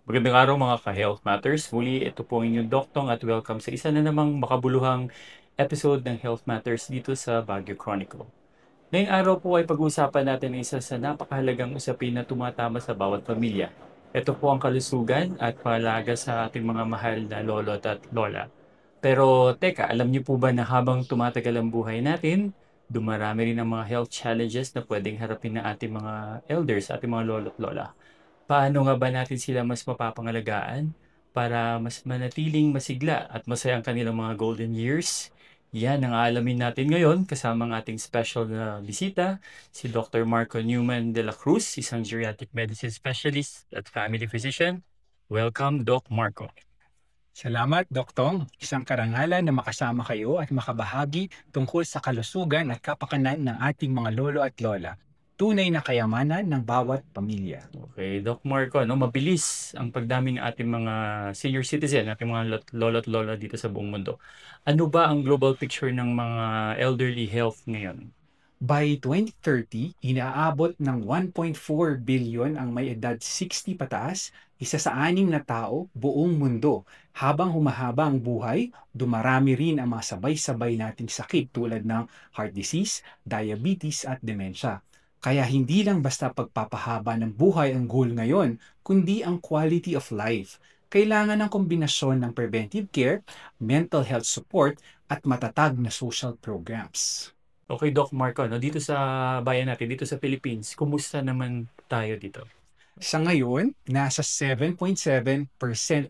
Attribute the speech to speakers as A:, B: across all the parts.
A: Magandang araw mga ka-Health Matters. Muli, ito po ang inyong Doktong at welcome sa isa na namang makabuluhang episode ng Health Matters dito sa Baguio Chronicle. Ngayong araw po ay pag-uusapan natin ang isa sa napakahalagang usapin na tumatama sa bawat pamilya. Ito po ang kalusugan at pangalaga sa ating mga mahal na lolo't at lola. Pero teka, alam niyo po ba na habang tumatagal ang buhay natin, dumarami rin ang mga health challenges na pwedeng harapin ng ating mga elders, ating mga lolo't lola. Paano nga ba natin sila mas mapapangalagaan para mas manatiling masigla at masaya ang kanilang mga golden years? Yan ang aalamin natin ngayon kasama ang ating special na bisita, si Dr. Marco Newman de la Cruz, isang geriatric medicine specialist at family physician. Welcome, Doc Marco.
B: Salamat, Doktong. Isang karangalan na makasama kayo at makabahagi tungkol sa kalusugan at kapakanan ng ating mga lolo at lola. Tunay na kayamanan ng bawat pamilya.
A: Okay, Doc Marco, mabilis ang pagdami ng ating mga senior citizen, ating mga lolo at lola dito sa buong mundo. Ano ba ang global picture ng mga elderly health ngayon?
B: By 2030, inaabot ng 1.4 billion ang may edad 60 pataas, isa sa anim na tao buong mundo. Habang humahaba ang buhay, dumarami rin ang mga sabay-sabay nating sakit tulad ng heart disease, diabetes at dementia. Kaya hindi lang basta pagpapahaba ng buhay ang goal ngayon, kundi ang quality of life. Kailangan ng kombinasyon ng preventive care, mental health support at matatag na social programs.
A: Okay, Doc Marco, dito sa bayan natin, dito sa Philippines, kumusta naman tayo dito?
B: Sa ngayon, nasa 7.7%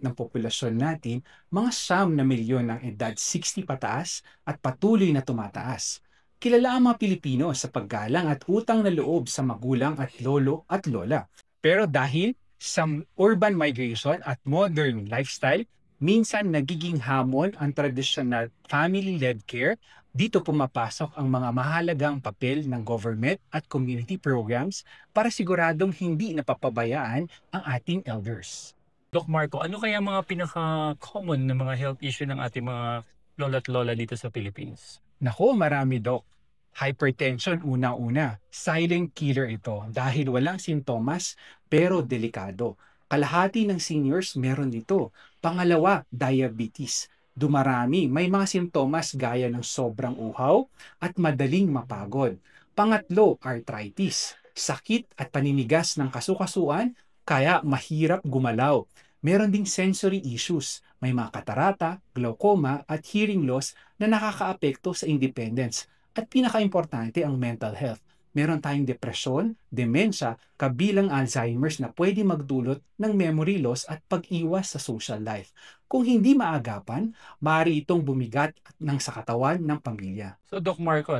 B: ng populasyon natin, mga 9 milyon ng edad 60 pataas at patuloy na tumataas. Kilala ang mga Pilipino sa paggalang at utang na loob sa magulang at lolo at lola. Pero dahil sa urban migration at modern lifestyle, minsan nagiging hamon ang traditional family-led care. Dito pumapasok ang mga mahalagang papel ng government at community programs para siguradong hindi napapabayaan ang ating elders.
A: Doc Marco, ano kaya mga pinaka-common na mga health issue ng ating mga lola at lola dito sa Philippines?
B: Nako, marami, Dok. Hypertension una-una. Silent killer ito dahil walang sintomas pero delikado. Kalahati ng seniors meron dito. Pangalawa, diabetes. Dumarami, may mga sintomas gaya ng sobrang uhaw at madaling mapagod. Pangatlo, arthritis. Sakit at paninigas ng kasukasuan kaya mahirap gumalaw. Meron ding sensory issues. May mga katarata, glaucoma at hearing loss na nakakaapekto sa independence. At pinakaimportante ang mental health. Meron tayong depresyon, dementia, kabilang Alzheimer's na pwede magdulot ng memory loss at pag-iwas sa social life. Kung hindi maagapan, maaari itong bumigat ng sa katawan ng pamilya.
A: So, Doc Marco,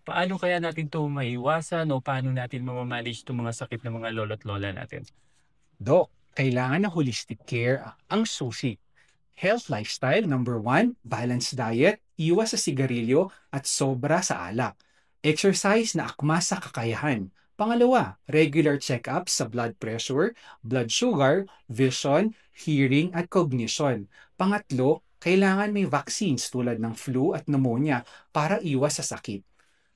A: paano kaya natin ito maiwasan o paano natin mamamanage itong mga sakit ng mga lolo at lola natin?
B: Dok, kailangan ng holistic care ang susi. Health lifestyle, number 1, balanced diet, iwas sa sigarilyo at sobra sa alak. Exercise na akma sa kakayahan. Pangalawa, regular check-ups sa blood pressure, blood sugar, vision, hearing at cognition. Pangatlo, kailangan may vaccines tulad ng flu at pneumonia para iwas sa sakit.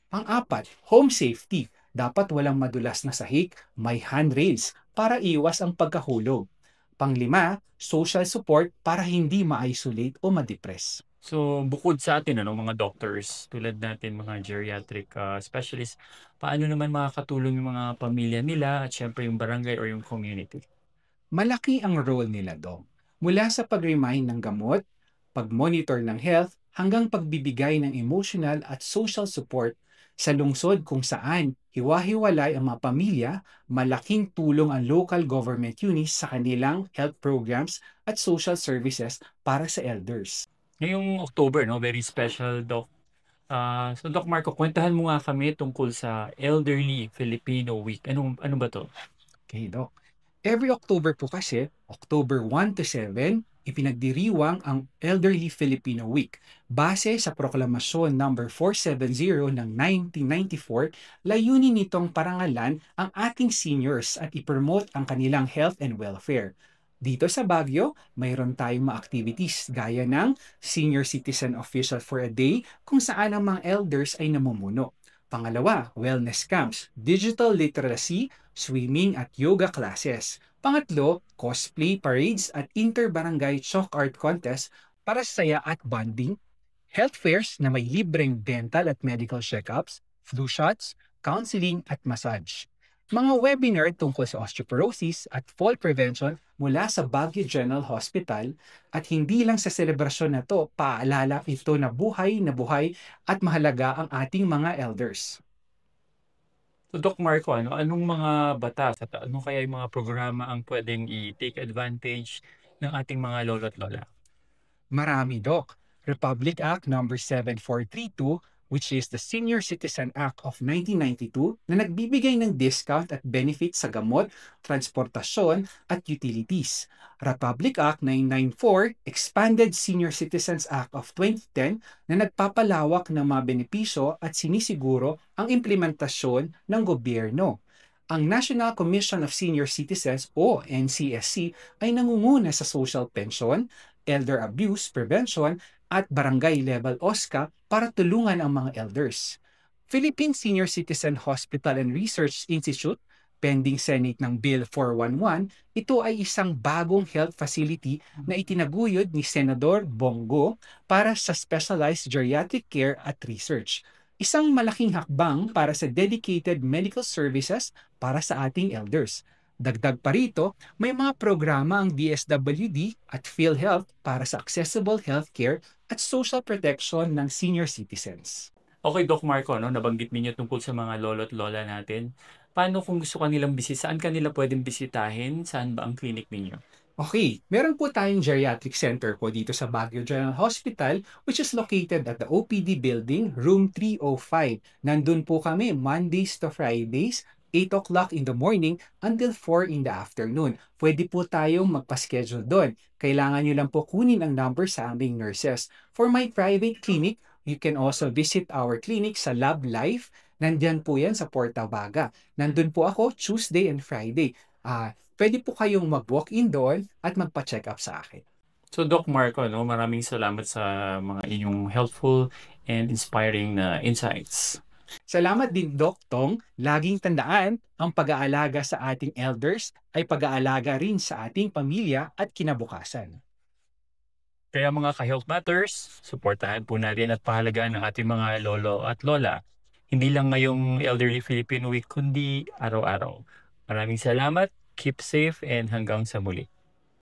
B: Pang-apat, home safety. Dapat walang madulas na sahig, may handrails para iwas ang pagkahulog. Panglima, social support para hindi ma-isolate o ma-depress.
A: So, bukod sa atin, mga doctors, tulad natin, mga geriatric specialists, paano naman makakatulong yung mga pamilya nila at syempre yung barangay or yung community?
B: Malaki ang role nila do. Mula sa pag-remind ng gamot, pag-monitor ng health, hanggang pagbibigay ng emotional at social support sa lungsod kung saan hiwa-hiwalay ang mga pamilya, malaking tulong ang local government units sa kanilang health programs at social services para sa elders.
A: Ngayong October, very special, Doc. So, Doc Marco, kwentahan mo nga kami tungkol sa Elderly Filipino Week. Ano ba to?
B: Okay, Doc. Every October po kasi, October 1 to 7, ipinagdiriwang ang Elderly Filipino Week. Base sa Proklamasyon number 470 ng 1994, layunin nitong parangalan ang ating seniors at ipromote ang kanilang health and welfare. Dito sa Baguio, mayroon tayong mga activities gaya ng Senior Citizen Official for a Day kung saan ang mga elders ay namumuno. Pangalawa, wellness camps, digital literacy, swimming at yoga classes. Pangatlo, cosplay parades at inter-barangay chalk art contest para sa saya at bonding. Health fairs na may libreng dental at medical checkups, flu shots, counseling at massage. Mga webinar tungkol sa osteoporosis at fall prevention mula sa Baguio General Hospital, at hindi lang sa selebrasyon na to, paalala ito na buhay at mahalaga ang ating mga elders.
A: So Doc Marco, anong mga batas at ano kaya yung mga programa ang pwedeng i-take advantage ng ating mga lolo at lola?
B: Marami, Doc. Republic Act number 7432, which is the Senior Citizen Act of 1992, na nagbibigay ng discount at benefits sa gamot, transportasyon at utilities. Republic Act 994, Expanded Senior Citizens Act of 2010, na nagpapalawak ng mga benepisyo at sinisiguro ang implementasyon ng gobyerno. Ang National Commission of Senior Citizens o NCSC ay nangunguna sa social pension, elder abuse prevention at barangay level OSCA para tulungan ang mga elders. Philippine Senior Citizen Hospital and Research Institute, pending Senate ng Bill 411, ito ay isang bagong health facility na itinaguyod ni Senador Bongo para sa specialized geriatric care at research. Isang malaking hakbang para sa dedicated medical services para sa ating elders. Dagdag pa rito, may mga programa ang DSWD at PhilHealth para sa accessible healthcare at social protection ng senior citizens.
A: Okay, Doc Marco, nabanggit ninyo tungkol sa mga lolo at lola natin. Paano kung gusto kanilang saan kanila pwedeng bisitahin? Saan ba ang clinic ninyo?
B: Okay, meron po tayong geriatric center po dito sa Baguio General Hospital, which is located at the OPD building, room 305. Nandun po kami Mondays to Fridays, 8 o'clock in the morning until 4 in the afternoon. Pwede po tayong magpa-schedule doon. Kailangan nyo lang po kunin ang number sa aming nurses. For my private clinic, you can also visit our clinic sa Lab Life. Nandyan po yan sa Portabaga. Nandun po ako Tuesday and Friday. Pwede po kayong mag-walk-in doon at magpa-check up sa akin.
A: So Doc Marco, maraming salamat sa mga inyong helpful and inspiring na insights.
B: Salamat din, Doc Tong. Laging tandaan, ang pag-aalaga sa ating elders ay pag-aalaga rin sa ating pamilya at kinabukasan.
A: Kaya mga ka-Health Matters, suportahan po natin at pahalagaan ang ating mga lolo at lola. Hindi lang ngayong Elderly Philippine Week, kundi araw-araw. Maraming salamat, keep safe, and hanggang sa muli.